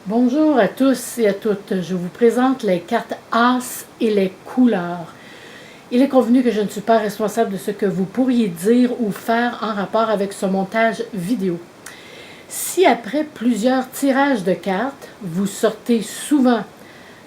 Bonjour à tous et à toutes. Je vous présente les cartes As et les couleurs. Il est convenu que je ne suis pas responsable de ce que vous pourriez dire ou faire en rapport avec ce montage vidéo. Si après plusieurs tirages de cartes, vous sortez souvent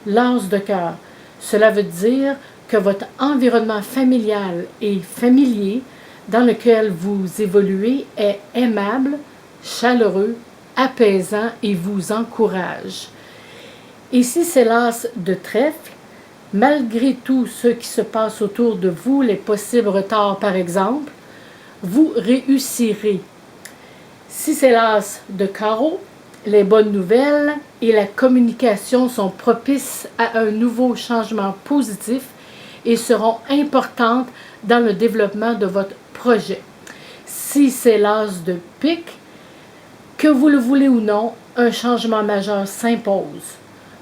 l'As de cœur, cela veut dire que votre environnement familial et familier dans lequel vous évoluez est aimable, chaleureux, apaisant et vous encourage. Et si c'est l'As de trèfle, malgré tout ce qui se passe autour de vous, les possibles retards par exemple, vous réussirez. Si c'est l'As de carreau, les bonnes nouvelles et la communication sont propices à un nouveau changement positif et seront importantes dans le développement de votre projet. Si c'est l'As de pique, que vous le voulez ou non, un changement majeur s'impose.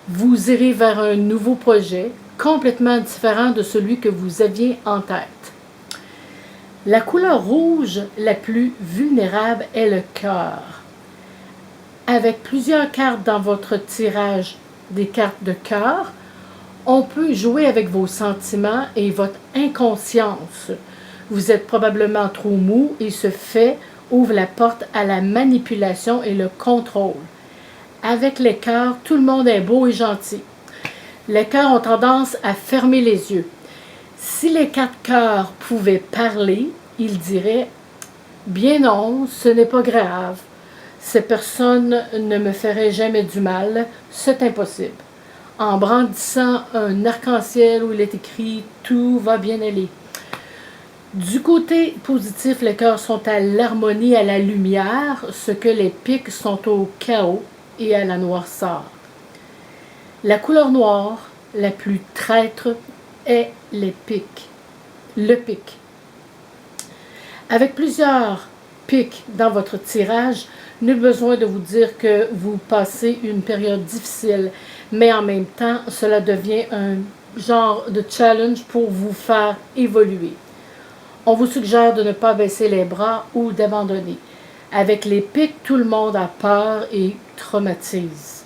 Vous irez vers un nouveau projet complètement différent de celui que vous aviez en tête. La couleur rouge la plus vulnérable est le cœur. Avec plusieurs cartes dans votre tirage des cartes de cœur, on peut jouer avec vos sentiments et votre inconscience. Vous êtes probablement trop mou et ce fait ouvre la porte à la manipulation et le contrôle. Avec les cœurs, tout le monde est beau et gentil. Les cœurs ont tendance à fermer les yeux. Si les quatre cœurs pouvaient parler, ils diraient « Bien non, ce n'est pas grave. Ces personnes ne me feraient jamais du mal, c'est impossible. » En brandissant un arc-en-ciel où il est écrit « Tout va bien aller ». Du côté positif, les cœurs sont à l'harmonie, à la lumière, ce que les piques sont au chaos et à la noirceur. La couleur noire, la plus traître, est les piques. Le pic. Avec plusieurs pics dans votre tirage, nul besoin de vous dire que vous passez une période difficile, mais en même temps, cela devient un genre de challenge pour vous faire évoluer. On vous suggère de ne pas baisser les bras ou d'abandonner. Avec les pics, tout le monde a peur et traumatise.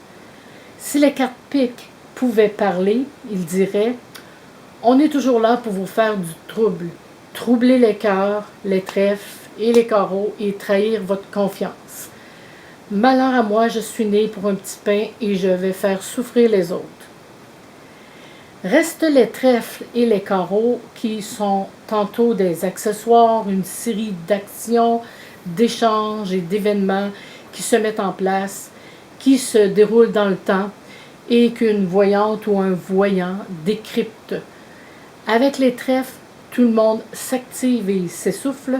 Si les cartes piques pouvaient parler, ils diraient « On est toujours là pour vous faire du trouble, troubler les cœurs, les trèfles et les carreaux et trahir votre confiance. Malheur à moi, je suis né pour un petit pain et je vais faire souffrir les autres. » Restent les trèfles et les carreaux qui sont tantôt des accessoires, une série d'actions, d'échanges et d'événements qui se mettent en place, qui se déroulent dans le temps et qu'une voyante ou un voyant décrypte. Avec les trèfles, tout le monde s'active et s'essouffle.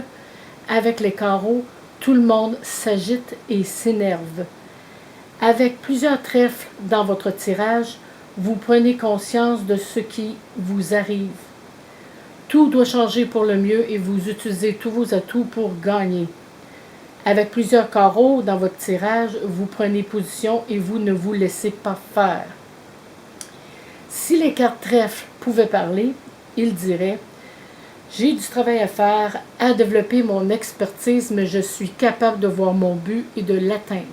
Avec les carreaux, tout le monde s'agite et s'énerve. Avec plusieurs trèfles dans votre tirage, vous prenez conscience de ce qui vous arrive. Tout doit changer pour le mieux et vous utilisez tous vos atouts pour gagner. Avec plusieurs carreaux dans votre tirage, vous prenez position et vous ne vous laissez pas faire. Si les cartes trèfles pouvaient parler, ils diraient « J'ai du travail à faire, à développer mon expertise, mais je suis capable de voir mon but et de l'atteindre. »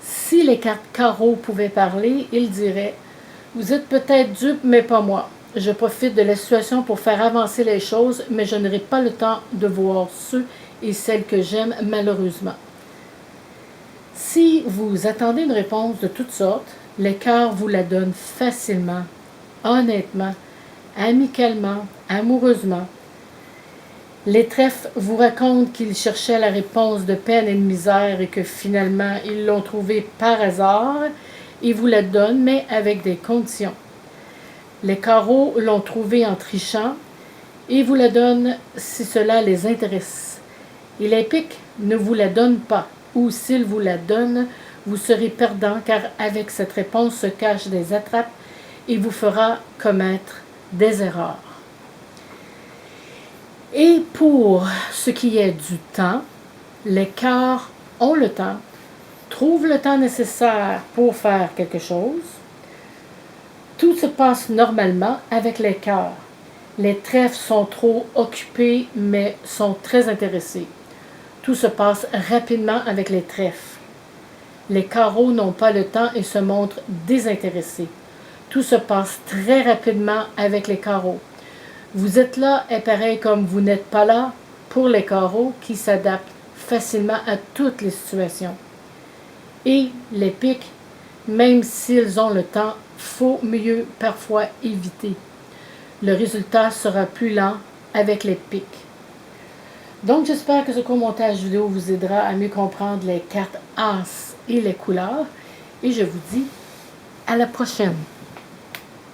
Si les cartes carreaux pouvaient parler, ils diraient « Vous êtes peut-être dupe, mais pas moi. Je profite de la situation pour faire avancer les choses, mais je n'aurai pas le temps de voir ceux et celles que j'aime malheureusement. » Si vous attendez une réponse de toutes sortes, les cœurs vous la donnent facilement, honnêtement, amicalement, amoureusement. Les trèfles vous racontent qu'ils cherchaient la réponse de peine et de misère et que finalement ils l'ont trouvée par hasard et vous la donnent, mais avec des conditions. Les carreaux l'ont trouvée en trichant et vous la donnent si cela les intéresse. Et les piques ne vous la donnent pas, ou s'ils vous la donnent, vous serez perdant car avec cette réponse se cachent des attrapes et vous fera commettre des erreurs. Et pour ce qui est du temps, les cœurs ont le temps, trouvent le temps nécessaire pour faire quelque chose. Tout se passe normalement avec les cœurs. Les trèfles sont trop occupés mais sont très intéressés. Tout se passe rapidement avec les trèfles. Les carreaux n'ont pas le temps et se montrent désintéressés. Tout se passe très rapidement avec les carreaux. Vous êtes là et pareil comme vous n'êtes pas là pour les carreaux qui s'adaptent facilement à toutes les situations. Et les pics, même s'ils ont le temps, faut mieux parfois éviter. Le résultat sera plus lent avec les pics. Donc j'espère que ce court montage vidéo vous aidera à mieux comprendre les cartes As et les couleurs. Et je vous dis à la prochaine.